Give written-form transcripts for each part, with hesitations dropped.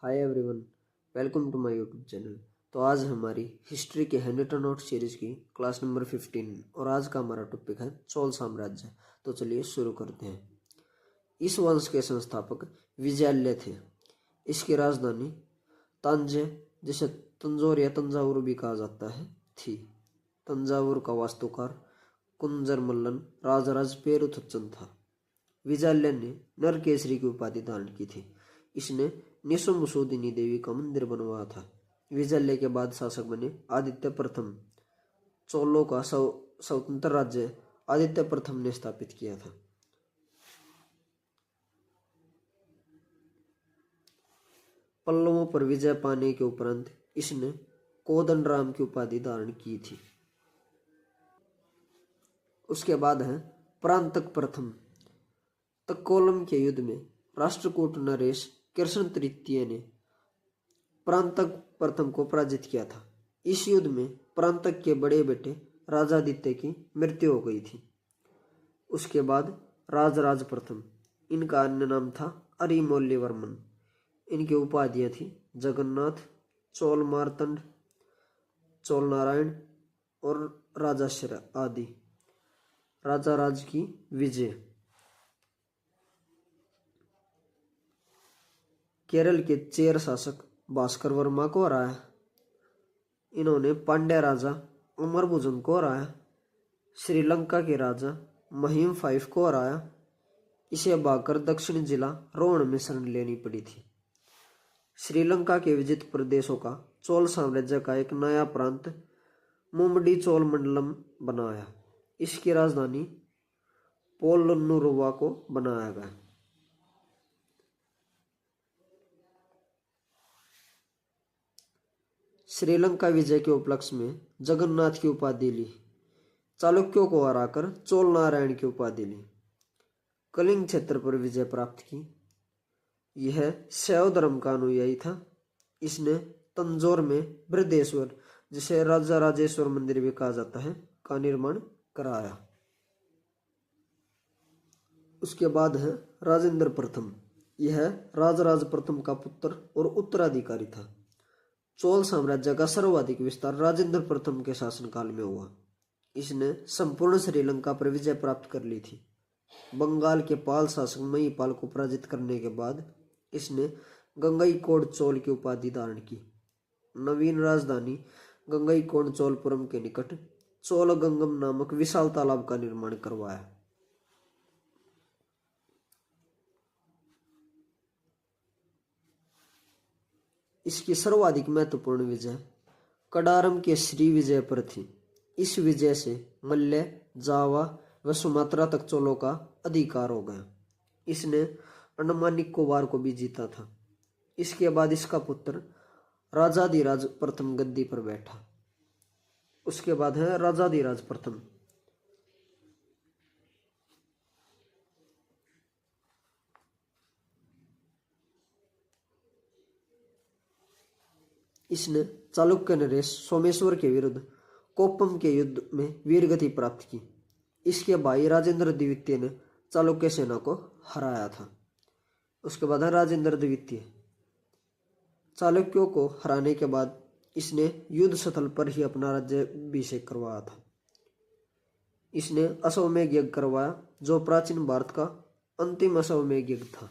Hi everyone, welcome to my YouTube channel. तो आज हमारी हिस्ट्री के हैंडरिटन नोट सीरीज की क्लास नंबर 15 और आज का हमारा टॉपिक है चोल साम्राज्य। तो चलिए शुरू करते हैं। इस वंश के संस्थापक विजयालय थे। इसकी राजधानी तांजे, जिसे तंजौर या तंजावुर भी कहा जाता है, थी। तंजावुर का वास्तुकार कुंजर मल्लन राजराज पेरुथचन था। विजयालय ने नरकेसरी की उपाधि धारण की थी। इसने निसुम्बसुदिनी देवी का मंदिर बनवाया था। विजयालय के बाद शासक बने आदित्य प्रथम। चोलों का स्वतंत्र राज्य आदित्य प्रथम ने स्थापित किया था। पल्लवों पर विजय पाने के उपरांत इसने कोदंडराम की उपाधि धारण की थी। उसके बाद है परांतक प्रथम। तक्कोलम के युद्ध में राष्ट्रकूट नरेश कृष्ण तृतीय ने परांतक प्रथम को पराजित किया था। इस युद्ध में परांतक के बड़े बेटे राजादित्य की मृत्यु हो गई थी। उसके बाद राजराज प्रथम, इनका अन्य नाम था अरिमौल्यवर्मन। इनकी उपाधियां थी जगन्नाथ, चोल मार्तंड, चोल नारायण और राजाश्र आदि। राजा राज की विजय। केरल के चेर शासक भास्कर वर्मा को हराया। इन्होंने पांड्या राजा अमरभुजन को हराया। श्रीलंका के राजा महिम फाइफ को हराया। इसे भागकर दक्षिण जिला रोहण में शरण लेनी पड़ी थी। श्रीलंका के विजित प्रदेशों का चोल साम्राज्य का एक नया प्रांत मुम्बडी चोल मंडलम बनाया। इसकी राजधानी पोलन्नुरुवा को बनाया गया। श्रीलंका विजय के उपलक्ष्य में जगन्नाथ की उपाधि ली। चालुक्यों को हराकर चोल नारायण की उपाधि ली। कलिंग क्षेत्र पर विजय प्राप्त की। यह शैव धर्म का अनुयायी था। इसने तंजौर में बृहदेश्वर, जिसे राजा राजेश्वर मंदिर भी कहा जाता है, का निर्माण कराया। उसके बाद है राजेंद्र प्रथम। यह राजराज प्रथम का पुत्र और उत्तराधिकारी था। चोल साम्राज्य का सर्वाधिक विस्तार राजेंद्र प्रथम के शासनकाल में हुआ। इसने संपूर्ण श्रीलंका पर विजय प्राप्त कर ली थी। बंगाल के पाल शासक महिपाल को पराजित करने के बाद इसने गंगईकोंड चोल की उपाधि धारण की। नवीन राजधानी गंगईकोंड चोलपुरम के निकट चोलगंगम नामक विशाल तालाब का निर्माण करवाया। इसकी सर्वाधिक महत्वपूर्ण विजय कडारम के श्री विजय पर थी। इस विजय से मल्य, जावा व सुमात्रा तक चोलों का अधिकार हो गया। इसने अंडमान निकोबार को भी जीता था। इसके बाद इसका पुत्र राजाधिराज प्रथम गद्दी पर बैठा। उसके बाद है राजाधिराज प्रथम। इसने चालुक्य नरेश सोमेश्वर के विरुद्ध कोप्पम के युद्ध में वीरगति प्राप्त की। इसके भाई राजेंद्र द्वितीय ने चालुक्य सेना को हराया था। उसके बाद राजेंद्र द्वितीय। चालुक्यों को हराने के बाद इसने युद्ध स्थल पर ही अपना राज्याभिषेक करवाया था। इसने अश्वमेध यज्ञ करवाया, जो प्राचीन भारत का अंतिम अश्वमेध यज्ञ था।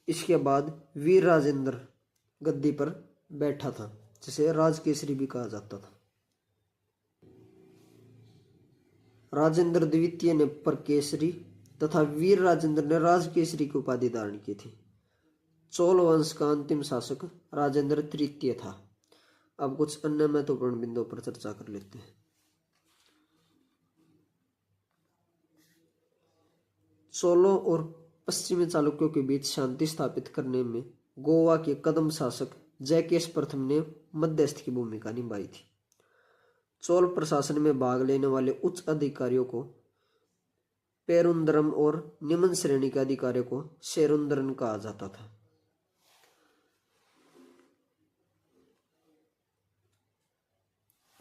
इसके बाद वीर राजेंद्र गद्दी पर बैठा था, जिसे राजकेसरी भी कहा जाता था। राजेंद्र द्वितीय ने परकेसरी तथा वीर राजेंद्र ने राजकेसरी की उपाधि धारण की थी। चोल वंश का अंतिम शासक राजेंद्र तृतीय था। अब कुछ अन्य महत्वपूर्ण बिंदुओं पर चर्चा कर लेते हैं। चोलों और पश्चिमी चालुक्यों के बीच शांति स्थापित करने में गोवा के कदम शासक जयकेश प्रथम ने मध्यस्थ की भूमिका निभाई थी। चोल प्रशासन में भाग लेने वाले उच्च अधिकारियों को पेरुंदरम और निम्न श्रेणी के अधिकारियों को शेरुंदरन कहा जाता था।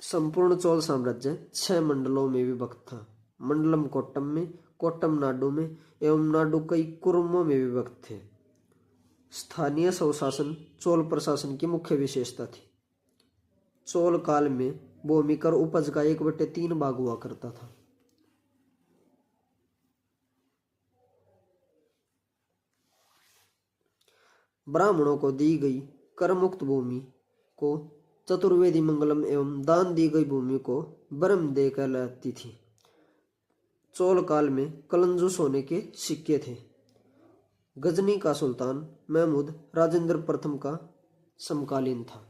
संपूर्ण चोल साम्राज्य 6 मंडलों में विभक्त था। मंडलम कोट्टम में, कोट्टम नाडु में एवं नाडु कई कुरुमों में विभक्त थे। स्थानीय स्वशासन चोल प्रशासन की मुख्य विशेषता थी। चोल काल में भूमि कर उपज का 1/3 भाग हुआ करता था। ब्राह्मणों को दी गई कर मुक्त भूमि को चतुर्वेदी मंगलम एवं दान दी गई भूमि को ब्रह्म दे कहलाती थी। चोल काल में कलंजू सोने के सिक्के थे। गजनी का सुल्तान महमूद राजेंद्र प्रथम का समकालीन था।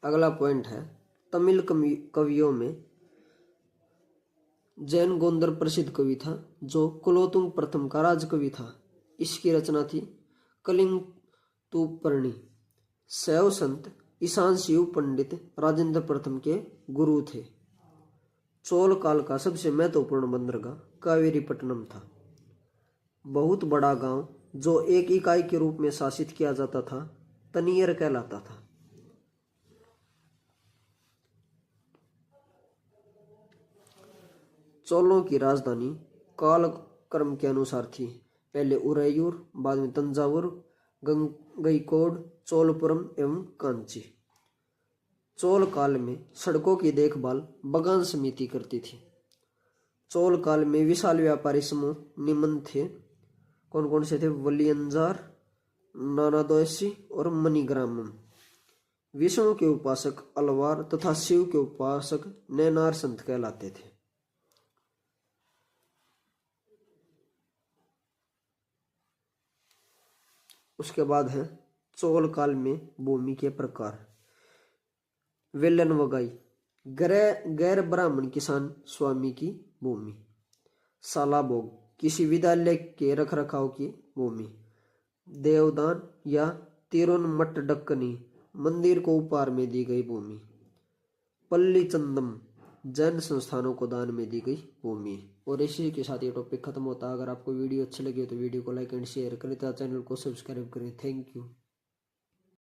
अगला पॉइंट है, तमिल कवियों में जैन गोंदर प्रसिद्ध कवि था जो कुलोतुंग प्रथम का राजकवि था। इसकी रचना थी कलिंगतुपर्णी। शैव संत ईशान शिव पंडित राजेंद्र प्रथम के गुरु थे। चोल काल का सबसे महत्वपूर्ण बंदरगाह कावेरीपट्टनम था। बहुत बड़ा गांव जो एक इकाई के रूप में शासित किया जाता था तनियर कहलाता था। चोलों की राजधानी काल क्रम के अनुसार थी। पहले उरैयूर, बाद में तंजावुर, गंगईकोड, चोलपुरम एवं कांची। चोल काल में सड़कों की देखभाल बगान समिति करती थी। चोल काल में विशाल व्यापारी समूह निम्न थे। कौन कौन से थे? वलियंजार, नानादोसी और मणिग्रामम। विष्णु के उपासक अलवार तथा शिव के उपासक नैनार संत कहलाते थे। उसके बाद है चोल काल में भूमि के प्रकार। वेलन वगाई, गैर ब्राह्मण किसान स्वामी की भूमि। सालाभोग, किसी विद्यालय के रखरखाव की भूमि। देवदान या तिरुनमट्टडक्कनी, मंदिर को उपहार में दी गई भूमि। पल्ली चंदम, जैन संस्थानों को दान में दी गई भूमि। और इसी के साथ ये टॉपिक खत्म होता है। अगर आपको वीडियो अच्छी लगी हो तो वीडियो को लाइक एंड शेयर करें तथा चैनल को सब्सक्राइब करें। Thank you.